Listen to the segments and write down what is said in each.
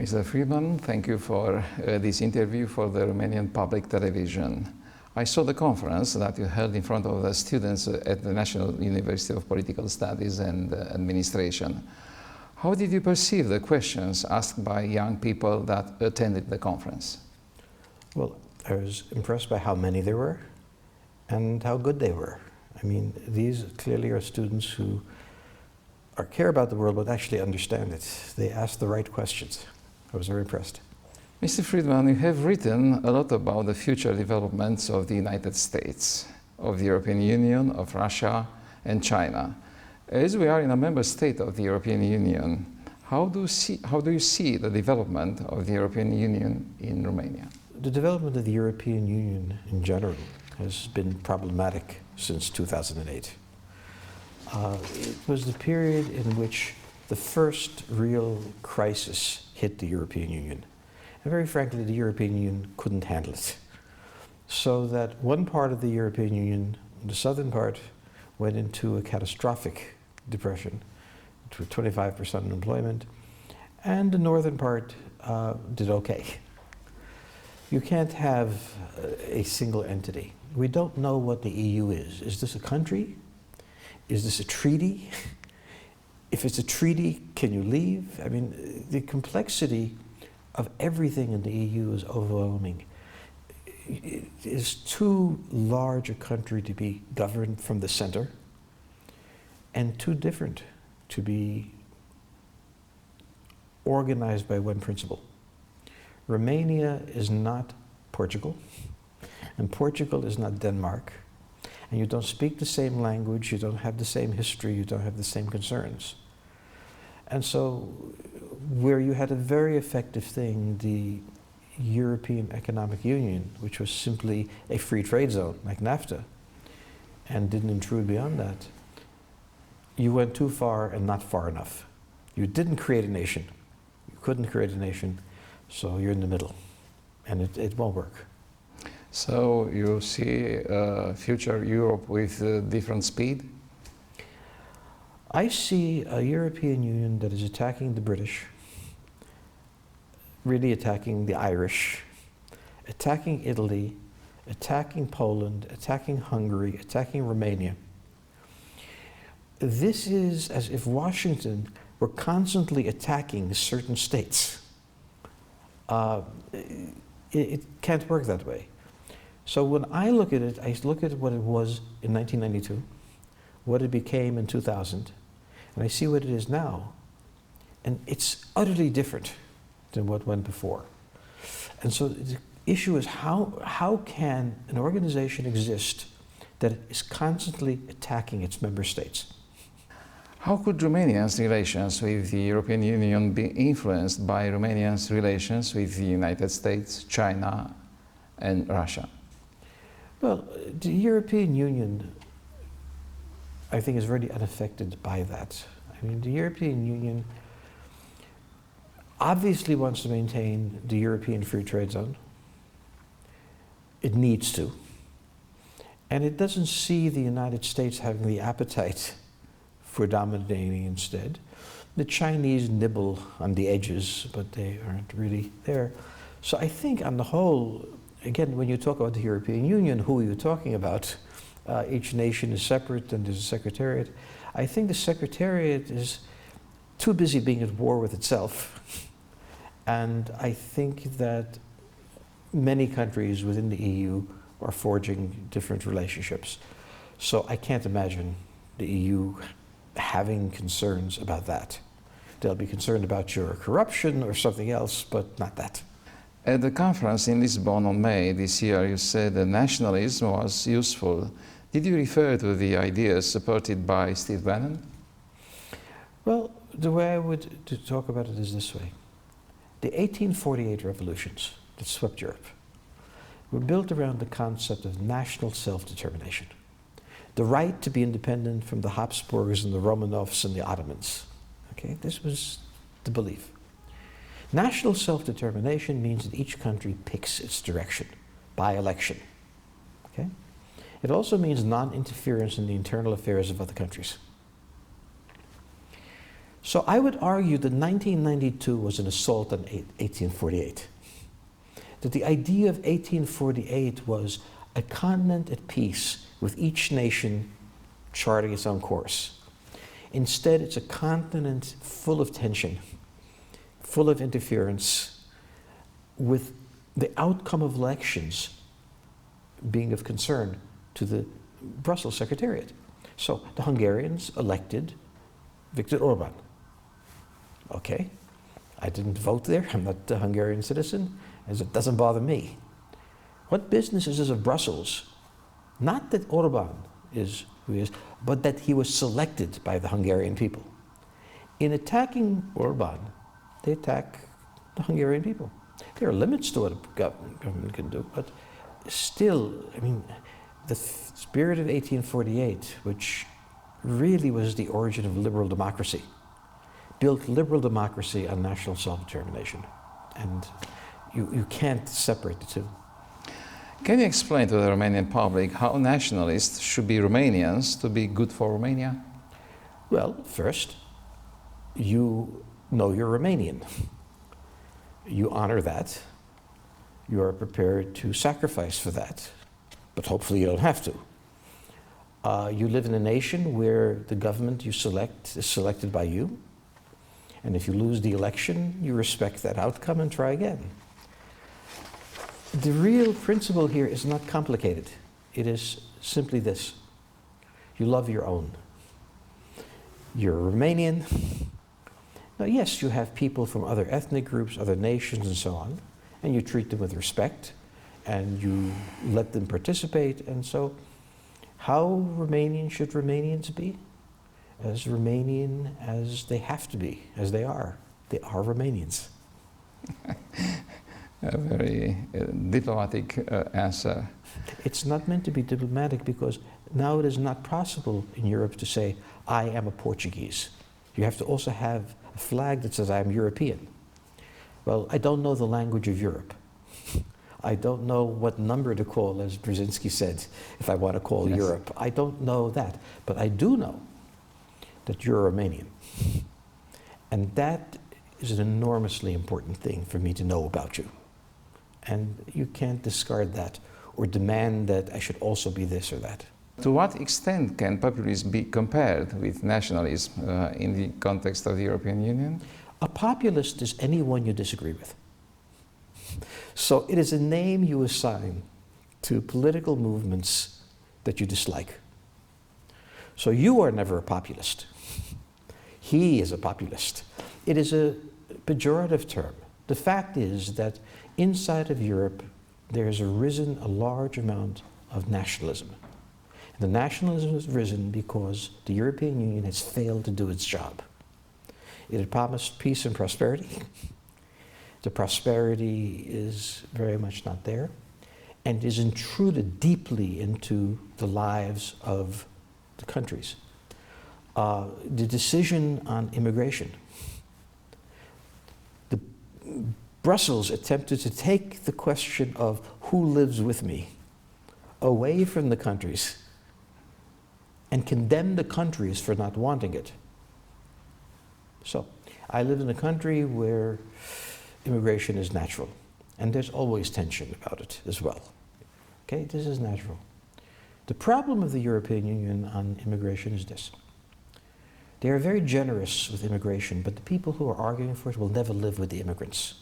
Mr. Friedman, thank you for this interview for the Romanian public television. I saw the conference that you held in front of the students at the National University of Political Studies and Administration. How did you perceive the questions asked by young people that attended the conference? Well, I was impressed by how many there were and how good they were. I mean, these clearly are students who care about the world but actually understand it. They ask the right questions. I was very impressed. Mr. Friedman, you have written a lot about the future developments of the United States, of the European Union, of Russia and China. As we are in a member state of the European Union, how do you see the development of the European Union in Romania? The development of the European Union in general has been problematic since 2008. It was the period in which the first real crisis hit the European Union. And very frankly, the European Union couldn't handle it. So that one part of the European Union, the southern part, went into a catastrophic depression, to 25% unemployment, and the northern part did okay. You can't have a single entity. We don't know what the EU is. Is this a country? Is this a treaty? If it's a treaty, can you leave? I mean, the complexity of everything in the EU is overwhelming. It is too large a country to be governed from the center, and too different to be organized by one principle. Romania is not Portugal, and Portugal is not Denmark, and you don't speak the same language, you don't have the same history, you don't have the same concerns. And so, where you had a very effective thing, the European Economic Union, which was simply a free trade zone, like NAFTA, and didn't intrude beyond that, you went too far and not far enough. You didn't create a nation. You couldn't create a nation, so you're in the middle, and it won't work. So you see future Europe with different speed? I see a European Union that is attacking the British, really attacking the Irish, attacking Italy, attacking Poland, attacking Hungary, attacking Romania. This is as if Washington were constantly attacking certain states. It can't work that way. So when I look at it, I look at what it was in 1992, what it became in 2000, and I see what it is now. And it's utterly different than what went before. And so the issue is how can an organization exist that is constantly attacking its member states? How could Romania's relations with the European Union be influenced by Romania's relations with the United States, China and Russia? Well, the European Union, I think, is very unaffected by that. I mean, the European Union obviously wants to maintain the European Free Trade Zone. It needs to. And it doesn't see the United States having the appetite for dominating instead. The Chinese nibble on the edges, but they aren't really there. So I think on the whole, again, when you talk about the European Union, who are you talking about? Each nation is separate and there's a secretariat. I think the secretariat is too busy being at war with itself. And I think that many countries within the EU are forging different relationships. So I can't imagine the EU having concerns about that. They'll be concerned about your corruption or something else, but not that. At the conference in Lisbon on May this year, you said that nationalism was useful. Did you refer to the ideas supported by Steve Bannon? Well, the way I would talk about it is this way. The 1848 revolutions that swept Europe were built around the concept of national self-determination. The right to be independent from the Habsburgs and the Romanovs and the Ottomans. Okay, this was the belief. National self-determination means that each country picks its direction by election. Okay? It also means non-interference in the internal affairs of other countries. So I would argue that 1992 was an assault on 1848. That the idea of 1848 was a continent at peace with each nation charting its own course. Instead, it's a continent full of tension, full of interference, with the outcome of elections being of concern to the Brussels Secretariat. So the Hungarians elected Viktor Orban. Okay, I didn't vote there, I'm not a Hungarian citizen, as it doesn't bother me. What business is this of Brussels? Not that Orban is who he is, but that he was selected by the Hungarian people. In attacking Orban, they attack the Hungarian people. There are limits to what a government can do, but still, I mean, the spirit of 1848, which really was the origin of liberal democracy, built liberal democracy on national self-determination. And you can't separate the two. Can you explain to the Romanian public how nationalists should be Romanians to be good for Romania? Well, first, you know you're Romanian. You honor that. You are prepared to sacrifice for that, but hopefully you don't have to. You live in a nation where the government you select is selected by you, and if you lose the election, you respect that outcome and try again. The real principle here is not complicated. It is simply this: you love your own. You're a Romanian. Now, yes, you have people from other ethnic groups, other nations, and so on, and you treat them with respect, and you let them participate. And so, how Romanian should Romanians be? As Romanian as they have to be, as they are. They are Romanians. A very diplomatic answer. It's not meant to be diplomatic because now it is not possible in Europe to say, I am a Portuguese. You have to also have a flag that says I am European. Well, I don't know the language of Europe. I don't know what number to call, as Brzezinski said, if I want to call Yes. Europe. I don't know that. But I do know that you're Romanian. And that is an enormously important thing for me to know about you. And you can't discard that or demand that I should also be this or that. To what extent can populism be compared with nationalism in the context of the European Union? A populist is anyone you disagree with. So it is a name you assign to political movements that you dislike. So you are never a populist. He is a populist. It is a pejorative term. The fact is that inside of Europe, there has arisen a large amount of nationalism. And the nationalism has risen because the European Union has failed to do its job. It had promised peace and prosperity. The prosperity is very much not there, and is intruded deeply into the lives of the countries. The decision on immigration. Brussels attempted to take the question of who lives with me away from the countries and condemn the countries for not wanting it. So, I live in a country where immigration is natural, and there's always tension about it as well. Okay, this is natural. The problem of the European Union on immigration is this. They are very generous with immigration, but the people who are arguing for it will never live with the immigrants.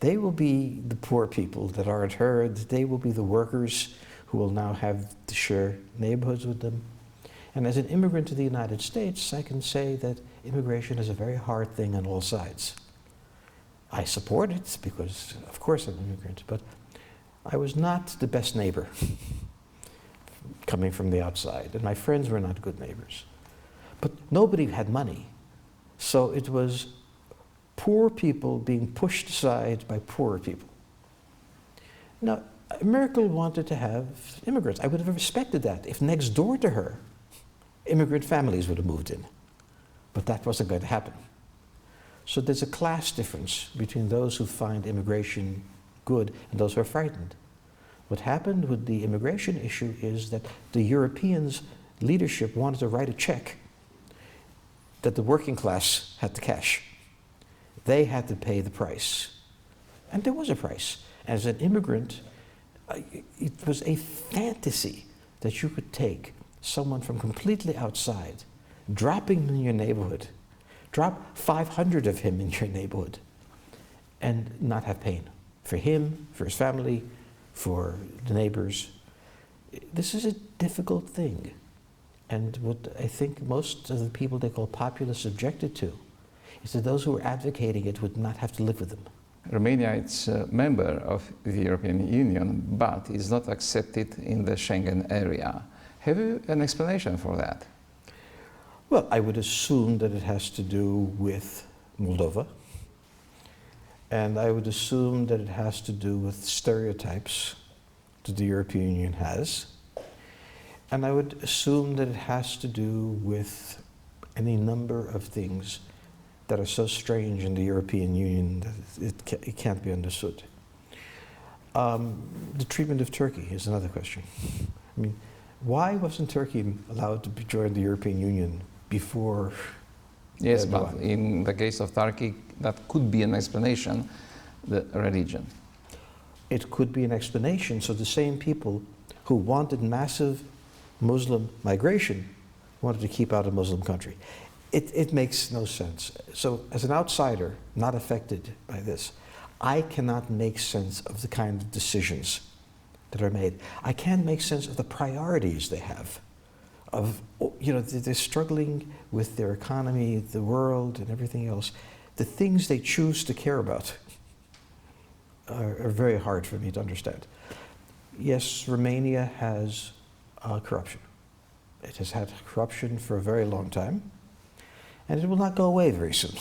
They will be the poor people that aren't heard. They will be the workers who will now have to share neighborhoods with them. And as an immigrant to the United States, I can say that immigration is a very hard thing on all sides. I support it because, of course, I'm an immigrant, but I was not the best neighbor coming from the outside, and my friends were not good neighbors. But nobody had money, so it was poor people being pushed aside by poorer people. Now, Merkel wanted to have immigrants. I would have respected that if next door to her, immigrant families would have moved in. But that wasn't going to happen. So there's a class difference between those who find immigration good and those who are frightened. What happened with the immigration issue is that the Europeans' leadership wanted to write a check that the working class had to cash. They had to pay the price. And there was a price. As an immigrant, it was a fantasy that you could take someone from completely outside, dropping him in your neighborhood, drop 500 of him in your neighborhood, and not have pain. For him, for his family, for the neighbors. This is a difficult thing. And what I think most of the people they call populists objected to is that those who were advocating it would not have to live with them. Romania is a member of the European Union, but is not accepted in the Schengen area. Have you an explanation for that? Well, I would assume that it has to do with Moldova. And I would assume that it has to do with stereotypes that the European Union has. And I would assume that it has to do with any number of things that are so strange in the European Union that it can't be understood. The treatment of Turkey is another question. I mean, why wasn't Turkey allowed to join the European Union before? Yes, but in the case of Turkey, that could be an explanation, the religion. It could be an explanation. So the same people who wanted massive Muslim migration wanted to keep out a Muslim country. It makes no sense. So as an outsider, not affected by this, I cannot make sense of the kind of decisions that are made. I can't make sense of the priorities they have. They're struggling with their economy, the world, and everything else. The things they choose to care about are very hard for me to understand. Yes, Romania has corruption. It has had corruption for a very long time, and it will not go away very soon.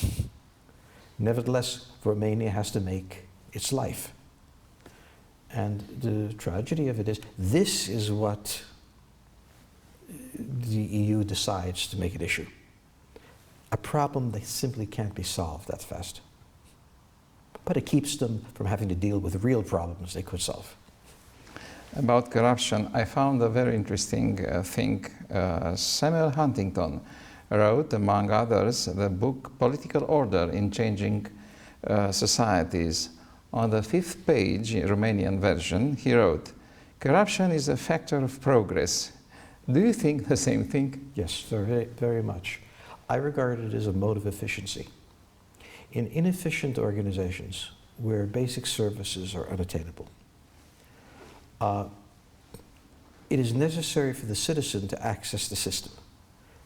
Nevertheless, Romania has to make its life. And the tragedy of it is, this is what the EU decides to make an issue. A problem that simply can't be solved that fast. But it keeps them from having to deal with real problems they could solve. About corruption, I found a very interesting thing. Samuel Huntington wrote, among others, the book Political Order in Changing Societies. On the 5th page, Romanian version, he wrote, "Corruption is a factor of progress." Do you think the same thing? Yes, very, very much. I regard it as a mode of efficiency. In inefficient organizations where basic services are unattainable, it is necessary for the citizen to access the system.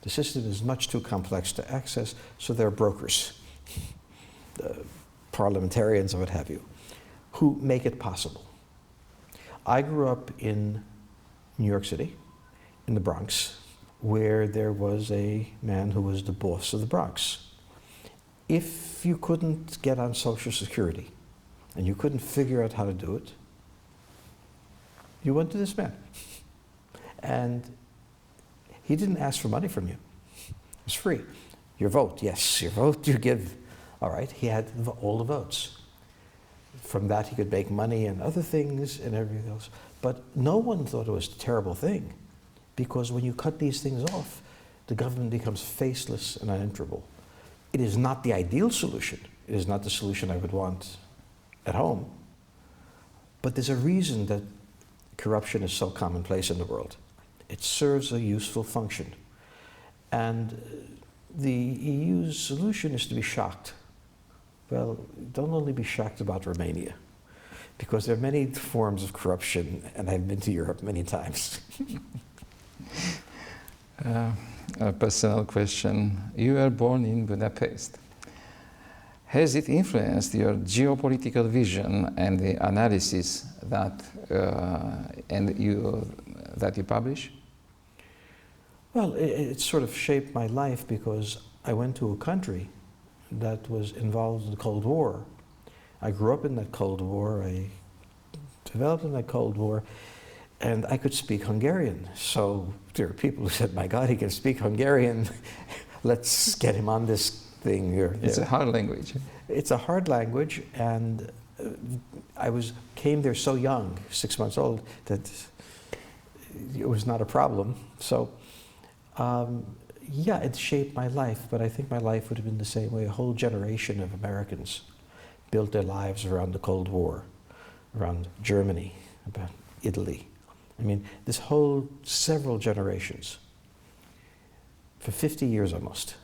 The system is much too complex to access, so there are brokers, parliamentarians or what have you, who make it possible. I grew up in New York City, in the Bronx, where there was a man who was the boss of the Bronx. If you couldn't get on Social Security and you couldn't figure out how to do it, you went to this man. And he didn't ask for money from you. It was free. Your vote, yes, your vote you give. All right, he had all the votes. From that he could make money and other things and everything else. But no one thought it was a terrible thing, because when you cut these things off, the government becomes faceless and unanswerable. It is not the ideal solution. It is not the solution I would want at home. But there's a reason that corruption is so commonplace in the world. It serves a useful function. And the EU's solution is to be shocked. Well, don't only be shocked about Romania, because there are many forms of corruption, and I've been to Europe many times. A personal question. You were born in Budapest. Has it influenced your geopolitical vision and the analysis that you publish? Well, it sort of shaped my life, because I went to a country that was involved in the Cold War. I grew up in that Cold War, I developed in that Cold War, and I could speak Hungarian. So there are people who said, my God, he can speak Hungarian, let's get him on this thing here. It's a hard language. It's a hard language, and I came there so young, 6 months old, that it was not a problem. So, yeah, it shaped my life, but I think my life would have been the same way. A whole generation of Americans built their lives around the Cold War, around Germany, about Italy. I mean, this whole several generations, for 50 years almost,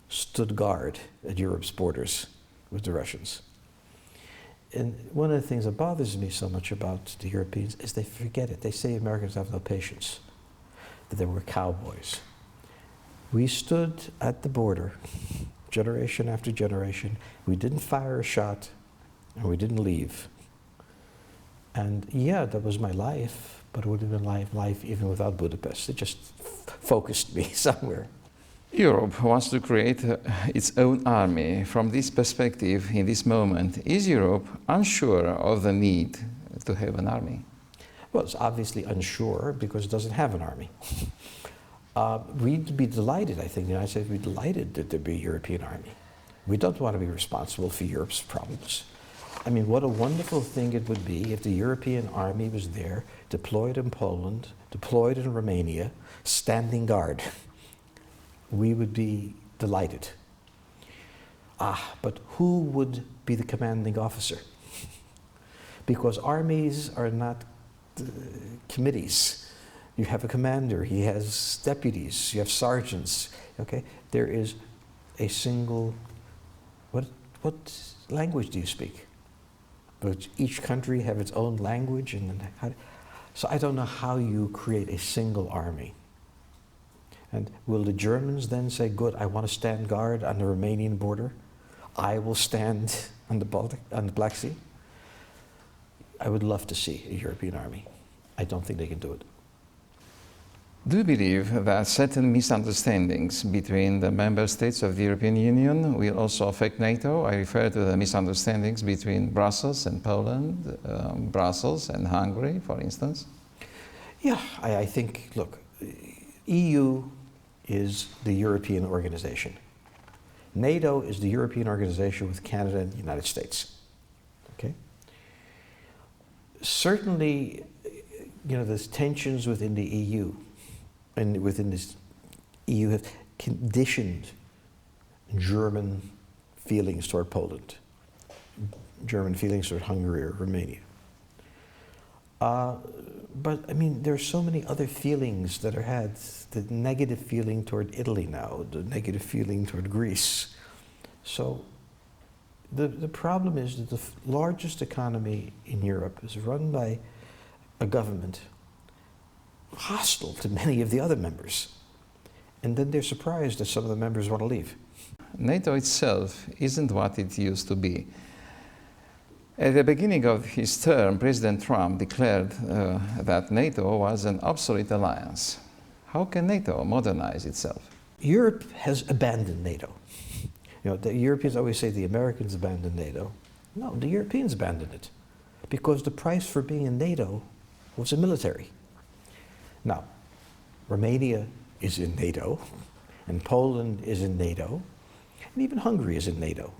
stood guard at Europe's borders with the Russians. And one of the things that bothers me so much about the Europeans is they forget it. They say Americans have no patience, that they were cowboys. We stood at the border, generation after generation. We didn't fire a shot, and we didn't leave. And yeah, that was my life, but it would have been life even without Budapest. It just focused me somewhere. Europe wants to create its own army. From this perspective, in this moment, is Europe unsure of the need to have an army? Well, it's obviously unsure because it doesn't have an army. We'd be delighted, I think, the United States would be delighted that there'd be a European army. We don't want to be responsible for Europe's problems. I mean, what a wonderful thing it would be if the European army was there, deployed in Poland, deployed in Romania, standing guard. We would be delighted. But who would be the commanding officer? Because armies are not committees. You have a commander, he has deputies, you have sergeants, okay? There is a single, what language do you speak? Does each country have its own language? So I don't know how you create a single army. And will the Germans then say, good, I want to stand guard on the Romanian border. I will stand on the Black Sea. I would love to see a European army. I don't think they can do it. Do you believe that certain misunderstandings between the member states of the European Union will also affect NATO? I refer to the misunderstandings between Brussels and Poland, Brussels and Hungary, for instance. Yeah, I think, look, EU is the European organization. NATO is the European organization with Canada and the United States. Okay? Certainly, you know, there's tensions within the EU, and within this EU have conditioned German feelings toward Poland, German feelings toward Hungary or Romania. But I mean, there are so many other feelings that are had. The negative feeling toward Italy now, the negative feeling toward Greece. So the problem is that the largest economy in Europe is run by a government hostile to many of the other members. And then they're surprised that some of the members want to leave. NATO itself isn't what it used to be. At the beginning of his term, President Trump declared that NATO was an obsolete alliance. How can NATO modernize itself? Europe has abandoned NATO. You know, the Europeans always say the Americans abandoned NATO. No, the Europeans abandoned it because the price for being in NATO was the military. Now, Romania is in NATO, and Poland is in NATO, and even Hungary is in NATO.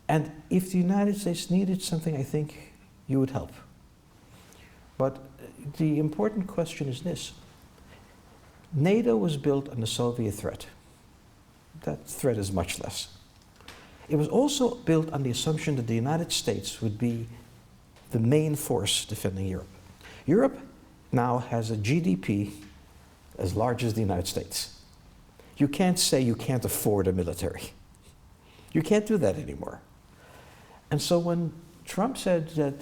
And if the United States needed something, I think you would help. But the important question is this. NATO was built on the Soviet threat. That threat is much less. It was also built on the assumption that the United States would be the main force defending Europe. Europe now has a GDP as large as the United States. You can't say you can't afford a military. You can't do that anymore. And so when Trump said that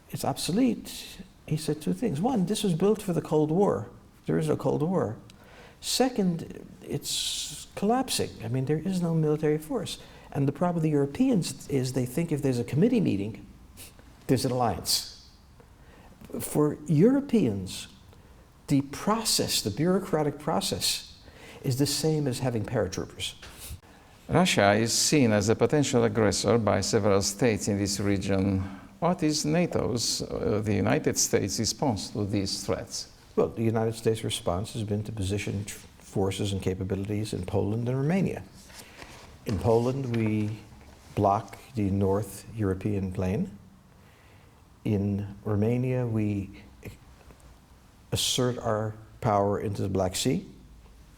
it's obsolete, he said two things. One, this was built for the Cold War. There is no Cold War. Second, it's collapsing. I mean, there is no military force. And the problem with the Europeans is they think if there's a committee meeting, there's an alliance. For Europeans, the process, the bureaucratic process, is the same as having paratroopers. Russia is seen as a potential aggressor by several states in this region. What is NATO's, the United States' response to these threats? Well, the United States' response has been to position forces and capabilities in Poland and Romania. In Poland, we block the North European plain. In Romania, we assert our power into the Black Sea.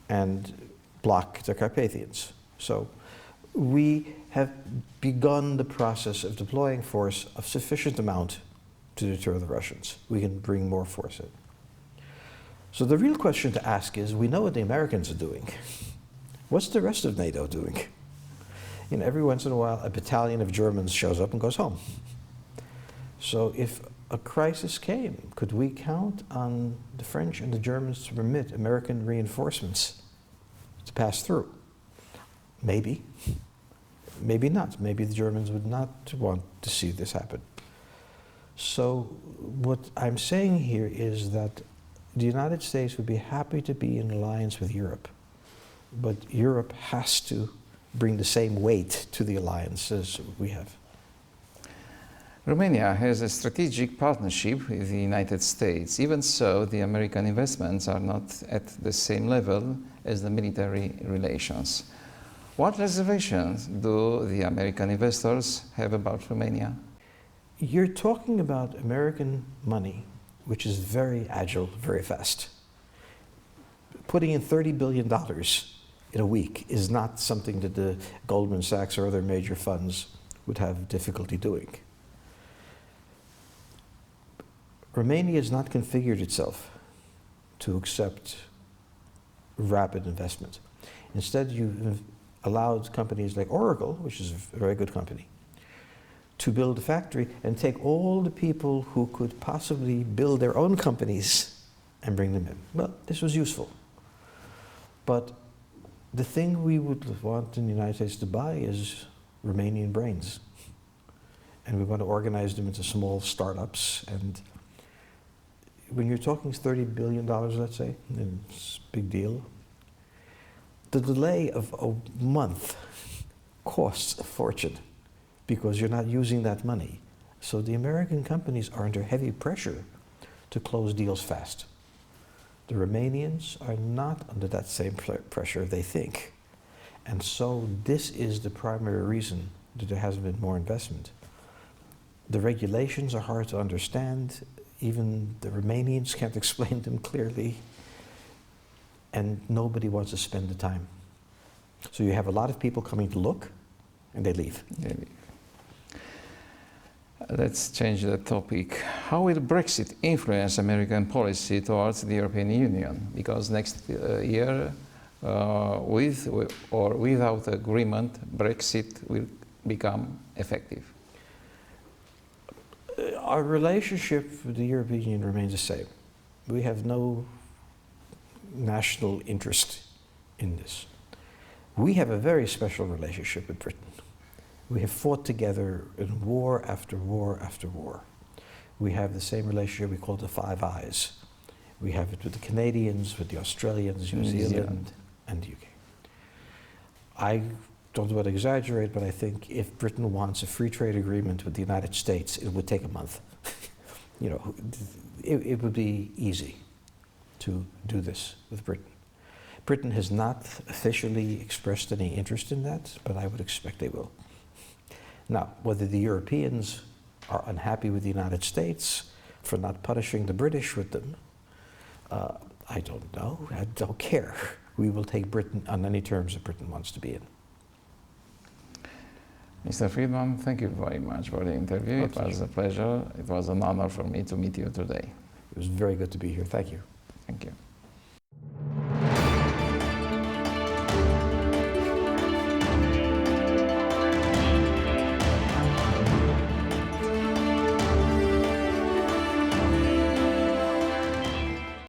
and block the Carpathians. So we have begun the process of deploying force of sufficient amount to deter the Russians. We can bring more force in. So the real question to ask is, we know what the Americans are doing. What's the rest of NATO doing? You know, every once in a while, a battalion of Germans shows up and goes home. So if a crisis came, could we count on the French and the Germans to permit American reinforcements to pass through? Maybe. Maybe not. Maybe the Germans would not want to see this happen. So what I'm saying here is that the United States would be happy to be in alliance with Europe, but Europe has to bring the same weight to the alliance as we have. Romania has a strategic partnership with the United States. Even so, the American investments are not at the same level as the military relations. What reservations do the American investors have about Romania? You're talking about American money, which is very agile, very fast. Putting in $30 billion in a week is not something that the Goldman Sachs or other major funds would have difficulty doing. Romania has not configured itself to accept rapid investment. Instead, you've allowed companies like Oracle, which is a very good company, to build a factory and take all the people who could possibly build their own companies and bring them in. Well, this was useful. But the thing we would want in the United States to buy is Romanian brains. And we want to organize them into small startups. And when you're talking $30 billion, let's say, it's a big deal. The delay of a month costs a fortune, because you're not using that money. So the American companies are under heavy pressure to close deals fast. The Romanians are not under that same pressure, they think. And so this is the primary reason that there hasn't been more investment. The regulations are hard to understand. Even the Romanians can't explain them clearly. And nobody wants to spend the time. So you have a lot of people coming to look, and they leave. Let's change the topic. How will Brexit influence American policy towards the European Union? Because next year, with or without agreement, Brexit will become effective. Our relationship with the European Union remains the same. We have no national interest in this. We have a very special relationship with Britain. We have fought together in war after war after war. We have the same relationship we call the Five Eyes. We have it with the Canadians, with the Australians, New Zealand, and the UK. I don't want to exaggerate, but I think if Britain wants a free trade agreement with the United States, it would take a month. You know, it would be easy to do this with Britain. Britain has not officially expressed any interest in that, but I would expect they will. Now, whether the Europeans are unhappy with the United States for not punishing the British with them, I don't know. I don't care. We will take Britain on any terms that Britain wants to be in. Mr. Friedman, thank you very much for the interview. It was a pleasure. It was an honor for me to meet you today. It was very good to be here. Thank you.